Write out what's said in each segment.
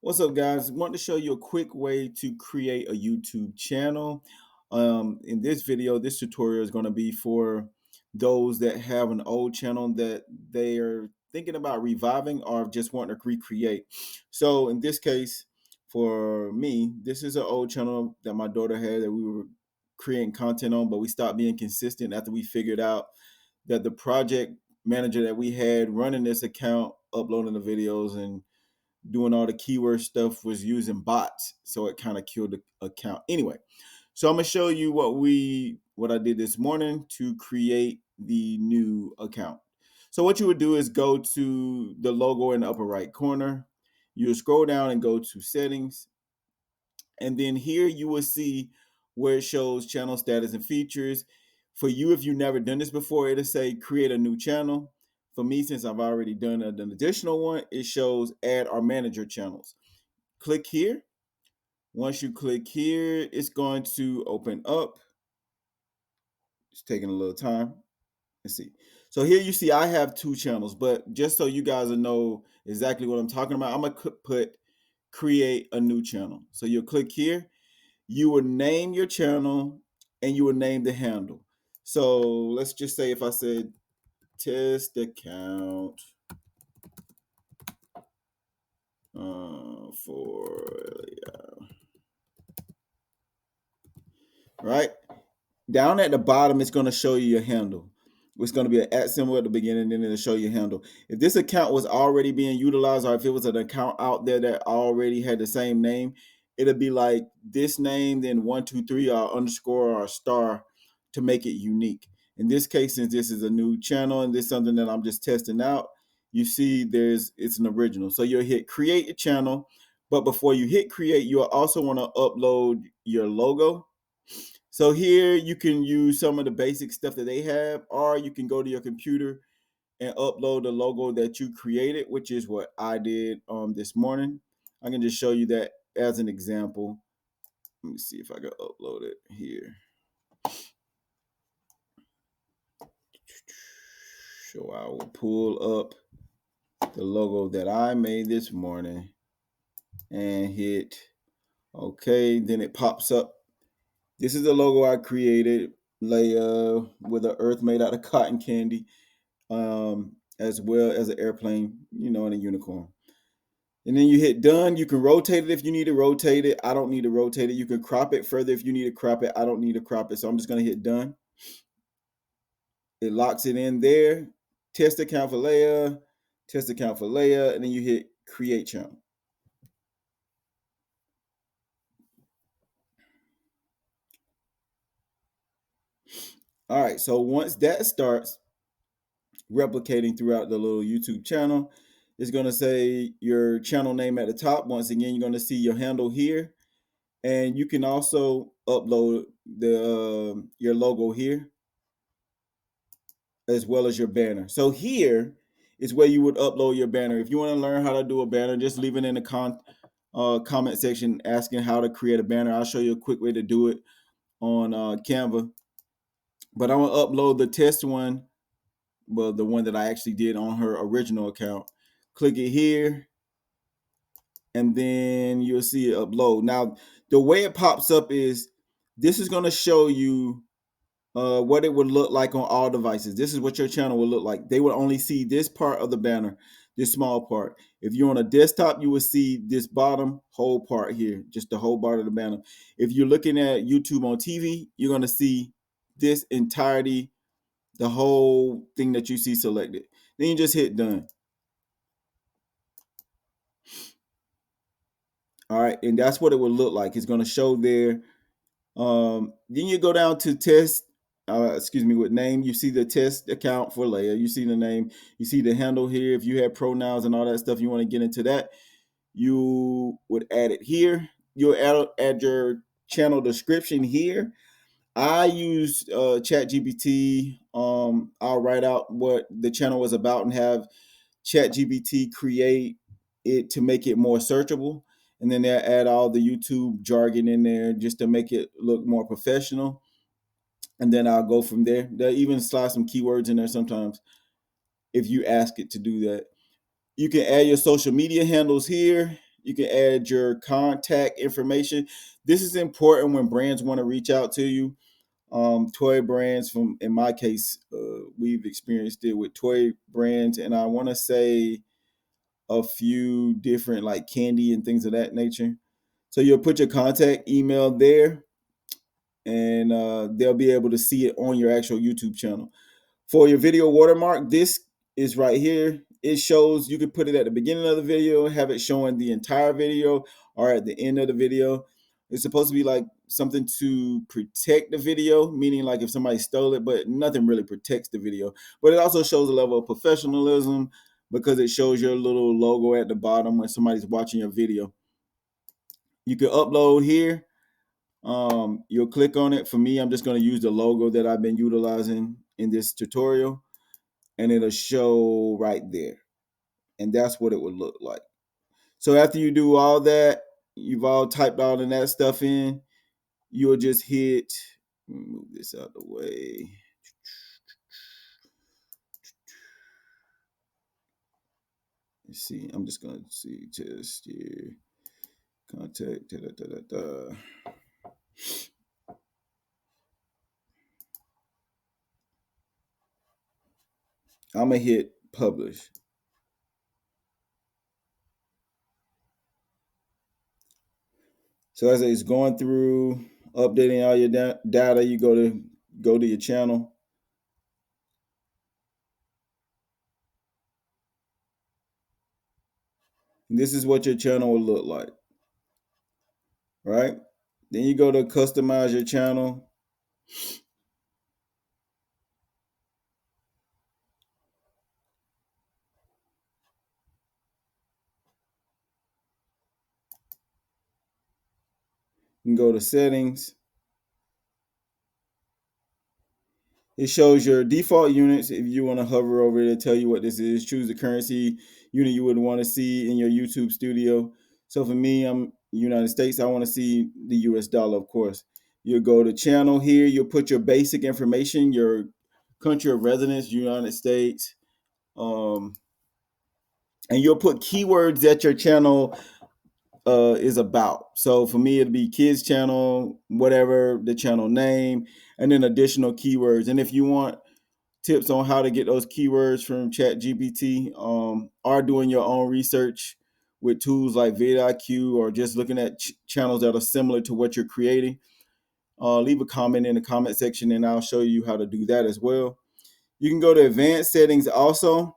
What's up, guys? Want to show you a quick way to create a YouTube channel. In this video, this tutorial is going to be for those that have an old channel that they are thinking about reviving or just want to recreate. So in this case, for me, this is an old channel that my daughter had that we were creating content on, but we stopped being consistent after we figured out that the project manager that we had running this account, uploading the videos and doing all the keyword stuff was using bots, so it kind of killed the account. Anyway, so I'm gonna show you what I did this morning to create the new account. So what you would do is go to the logo in the upper right corner. You will scroll down and go to settings, and then here you will see where it shows channel status and features. For you, if you've never done this before, it'll say create a new channel. For me, since I've already done an additional one, it shows add or manager channels. Click here. Once you click here, it's going to open up. It's taking a little time. Let's see. So here you see I have two channels, but just so you guys will know exactly what I'm talking about, I'm going to put create a new channel. So you'll click here. You will name your channel and you will name the handle. So let's just say if I said test account right down at the bottom, it's going to show you your handle. It's going to be an @ symbol at the beginning, and then it'll show your handle. If this account was already being utilized, or if it was an account out there that already had the same name, it'll be like this name, then 123 or underscore or star to make it unique. In this case, since this is a new channel and this is something that I'm just testing out, you see it's an original. So you'll hit create a channel, but before you hit create, you'll also want to upload your logo. So here you can use some of the basic stuff that they have, or you can go to your computer and upload the logo that you created, which is what I did this morning. I can just show you that as an example. Let me see if I can upload it here. So I will pull up the logo that I made this morning and hit okay. Then it pops up. This is the logo I created, Leia with an earth made out of cotton candy, as well as an airplane, and a unicorn. And then you hit done. You can rotate it if you need to rotate it. I don't need to rotate it. You can crop it further if you need to crop it. I don't need to crop it. So I'm just going to hit done. It locks it in there. Test account for Leia. Test account for Leia. And then you hit create channel. All right. So once that starts replicating throughout the little YouTube channel, it's going to say your channel name at the top. Once again, you're going to see your handle here. And you can also upload your logo here, as well as your banner. So here is where you would upload your banner. If you want to learn how to do a banner, just leave it in the comment section asking how to create a banner. I'll show you a quick way to do it on Canva. But I'm going to upload the test one, well, the one that I actually did on her original account. Click it here, and then you'll see it upload. Now, the way it pops up is this is going to show you what it would look like on all devices. This is what your channel will look like. They will only see this part of the banner, this small part. If you're on a desktop, you will see this bottom whole part here, just the whole part of the banner. If you're looking at YouTube on TV, you're going to see this entirety, the whole thing that you see selected. Then you just hit done. All right, and that's what it will look like. It's going to show there. Then you go down to test, with name. You see the test account for Leia. You see the name. You see the handle here. If you have pronouns and all that stuff, you want to get into that, you would add it here. You'll add your channel description here. I use ChatGPT. I'll write out what the channel was about and have ChatGPT create it to make it more searchable. And then they'll add all the YouTube jargon in there just to make it look more professional. And then I'll go from there. They'll even slide some keywords in there sometimes if you ask it to do that. You can add your social media handles here. You can add your contact information. This is important when brands want to reach out to you. Toy brands, from in my case, we've experienced it with toy brands, and I want to say a few different like candy and things of that nature. So you'll put your contact email there, and they'll be able to see it on your actual YouTube channel. For your video watermark, this is right here. It shows, you can put it at the beginning of the video, have it showing the entire video, or at the end of the video. It's supposed to be like something to protect the video, meaning like if somebody stole it, but nothing really protects the video. But it also shows a level of professionalism because it shows your little logo at the bottom when somebody's watching your video. You can upload here. You'll click on it. For me, I'm just going to use the logo that I've been utilizing in this tutorial, and it'll show right there. And that's what it would look like. So after you do all that, you've all typed all of that stuff in, you'll just hit, move this out of the way. Let's see, I'm just going to see, test here, contact, da, da, da, da, da. I'm going to hit publish. So as it's going through, updating all your data, you go to your channel. And this is what your channel will look like, right? Then you go to customize your channel. You can go to settings. It shows your default units. If you want to hover over it, it'll tell you what this is. Choose the currency unit you would want to see in your YouTube studio. So for me, I'm United States. I want to see the US dollar, of course. You'll go to channel here. You'll put your basic information, your country of residence, United States. And you'll put keywords that your channel is about. So for me, it'll be kids channel, whatever the channel name, and then additional keywords. And if you want tips on how to get those keywords from ChatGPT, or doing your own research with tools like vidIQ, or just looking at channels that are similar to what you're creating, leave a comment in the comment section and I'll show you how to do that as well. You can go to advanced settings also,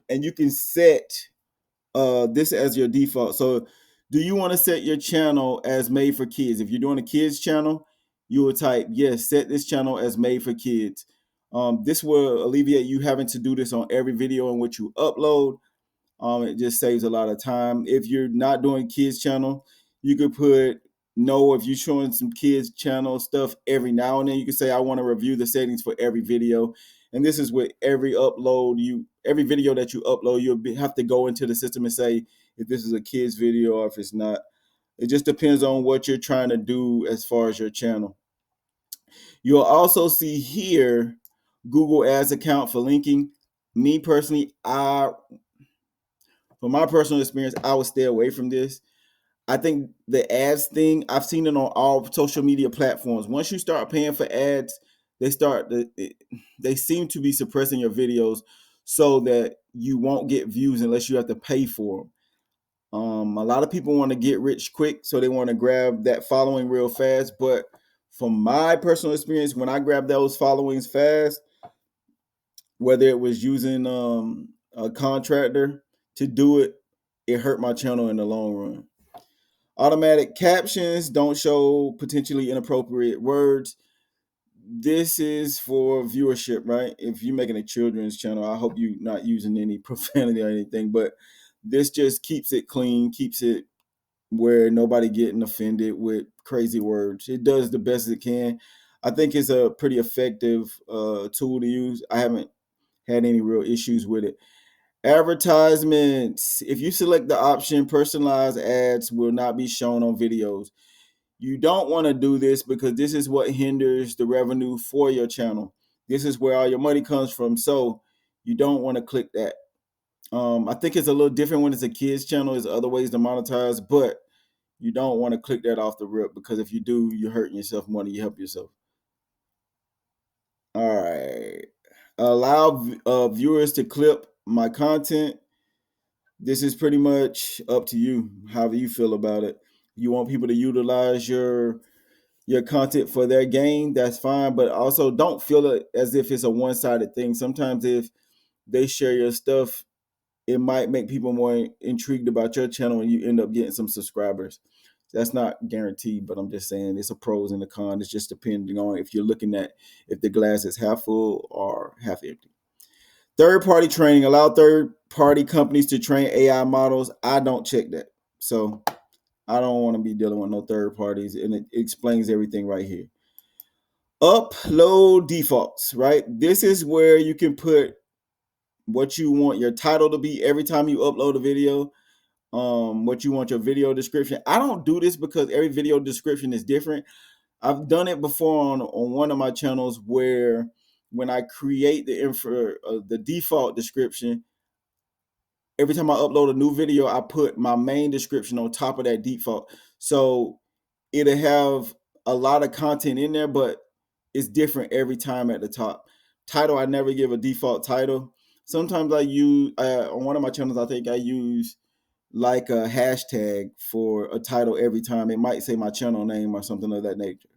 and you can set this as your default. So do you want to set your channel as made for kids? If you're doing a kids channel, you will type, yes, set this channel as made for kids. This will alleviate you having to do this on every video in which you upload. It just saves a lot of time. If you're not doing kids channel, you could put no. If you're showing some kids channel stuff every now and then, you can say, I want to review the settings for every video. And this is with every upload, every video that you upload, you'll have to go into the system and say if this is a kids video or if it's not. It just depends on what you're trying to do as far as your channel. You'll also see here Google Ads account for linking. Me personally, from my personal experience, I would stay away from this. I think the ads thing, I've seen it on all social media platforms. Once you start paying for ads, they seem to be suppressing your videos so that you won't get views unless you have to pay for them. A lot of people want to get rich quick, so they want to grab that following real fast. But from my personal experience, when I grabbed those followings fast, whether it was using a contractor to do it, it hurt my channel in the long run. Automatic captions don't show potentially inappropriate words. This is for viewership, right? If you're making a children's channel, I hope you're not using any profanity or anything, but this just keeps it clean, keeps it where nobody getting offended with crazy words. It does the best it can. I think it's a pretty effective tool to use. I haven't had any real issues with it. Advertisements. If you select the option, personalized ads will not be shown on videos. You don't want to do this because this is what hinders the revenue for your channel. This is where all your money comes from. So you don't want to click that. I think it's a little different when it's a kids channel. There's other ways to monetize, but you don't want to click that off the rip, because if you do, you're hurting yourself more than you help yourself. All right. Allow viewers to clip my content. This is pretty much up to you, however you feel about it. You want people to utilize your content for their gain, that's fine. But also don't feel it as if it's a one-sided thing. Sometimes if they share your stuff, it might make people more intrigued about your channel and you end up getting some subscribers. That's not guaranteed, but I'm just saying it's a pros and a con. It's just depending on if you're looking at if the glass is half full or half empty. Third-party training. Allow third-party companies to train AI models. I don't check that. So I don't want to be dealing with no third parties, and it explains everything right here. Upload defaults, right? This is where you can put what you want your title to be every time you upload a video, what you want your video description. I don't do this because every video description is different. I've done it before on one of my channels where when I create the default description, every time I upload a new video, I put my main description on top of that default. So it'll have a lot of content in there, but it's different every time at the top. Title, I never give a default title. Sometimes I use, on one of my channels, I think I use like a hashtag for a title every time. It might say my channel name or something of that nature.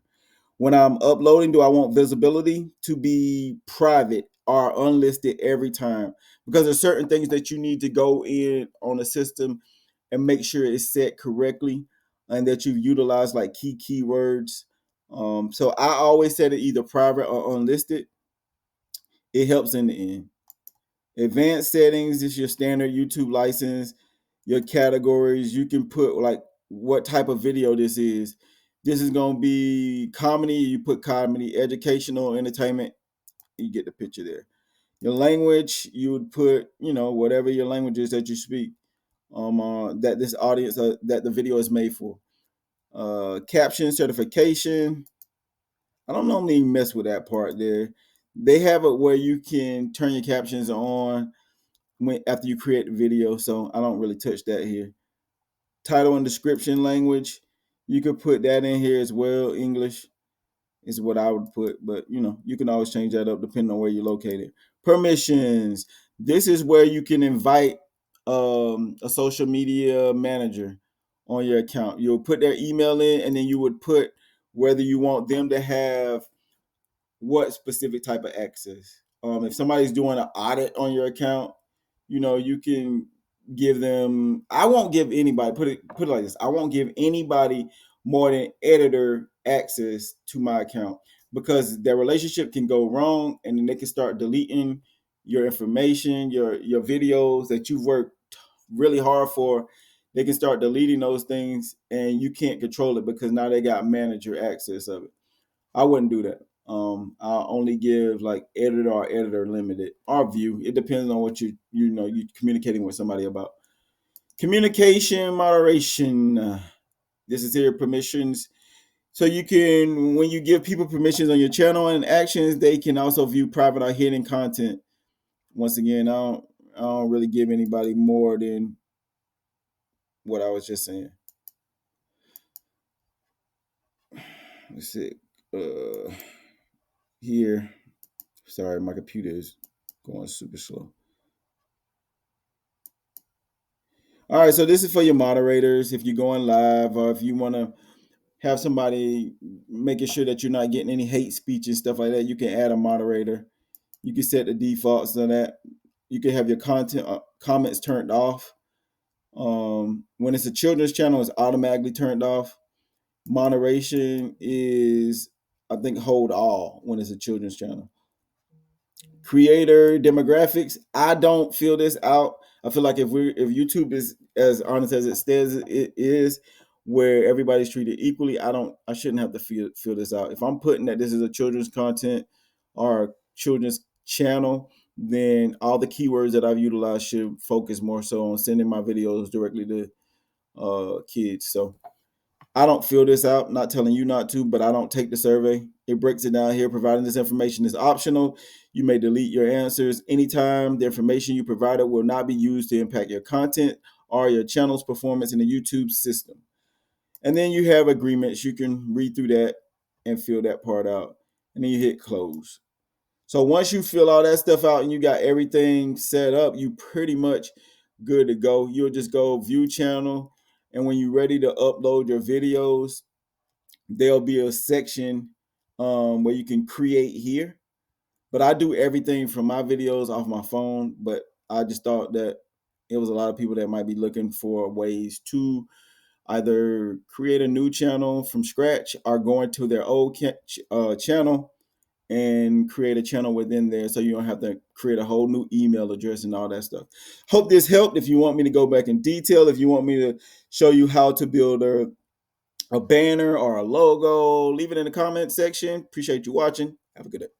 When I'm uploading, do I want visibility to be private or unlisted every time? Because there's certain things that you need to go in on the system and make sure it's set correctly and that you've utilized like keywords. So I always set it either private or unlisted. It helps in the end. Advanced settings is your standard YouTube license, your categories. You can put like what type of video this is. This is going to be comedy. You put comedy, educational, entertainment. You get the picture there. Your language, you would put, whatever your language is that you speak, that this audience, that the video is made for. Caption certification. I don't normally mess with that part there. They have it where you can turn your captions on after you create the video, so I don't really touch that here. Title and description language, you could put that in here as well. English is what I would put, but you can always change that up depending on where you're located. Permissions, this is where you can invite a social media manager on your account. You'll put their email in, and then you would put whether you want them to have what specific type of access. If somebody's doing an audit on your account, you can give them. I won't give anybody, put it like this. I won't give anybody more than editor access to my account, because their relationship can go wrong, and then they can start deleting your information, your videos that you've worked really hard for. They can start deleting those things, and you can't control it because now they got manager access of it. I wouldn't do that. I'll only give like editor or editor limited or view. It depends on what you're communicating with somebody about. Communication moderation. This is here permissions. So you can, when you give people permissions on your channel and actions, they can also view private or hidden content. Once again, I don't really give anybody more than what I was just saying. Let's see. Here. Sorry, my computer is going super slow. All right, so this is for your moderators. If you're going live, or if you want to have somebody making sure that you're not getting any hate speech and stuff like that, you can add a moderator. You can set the defaults on that. You can have your comments turned off. When it's a children's channel, it's automatically turned off. Moderation is, I think, hold all when it's a children's channel. Creator demographics, I don't fill this out. I feel like if YouTube is as honest as it says it is, where everybody's treated equally, I shouldn't have to fill this out. If I'm putting that this is a children's content or a children's channel, then all the keywords that I've utilized should focus more so on sending my videos directly to kids. So I don't fill this out, not telling you not to, but I don't take the survey. It breaks it down here. Providing this information is optional. You may delete your answers anytime. The information you provided will not be used to impact your content or your channel's performance in the YouTube system. And then you have agreements. You can read through that and fill that part out. And then you hit close. So once you fill all that stuff out and you got everything set up, you pretty much good to go. You'll just go view channel. And when you're ready to upload your videos, there'll be a section where you can create here. But I do everything from my videos off my phone. But I just thought that it was a lot of people that might be looking for ways to either create a new channel from scratch or go into their old channel and create a channel within there so you don't have to create a whole new email address and all that stuff. Hope this helped. If you want me to go back in detail, if you want me to show you how to build a banner or a logo, leave it in the comment section. Appreciate you watching. Have a good day.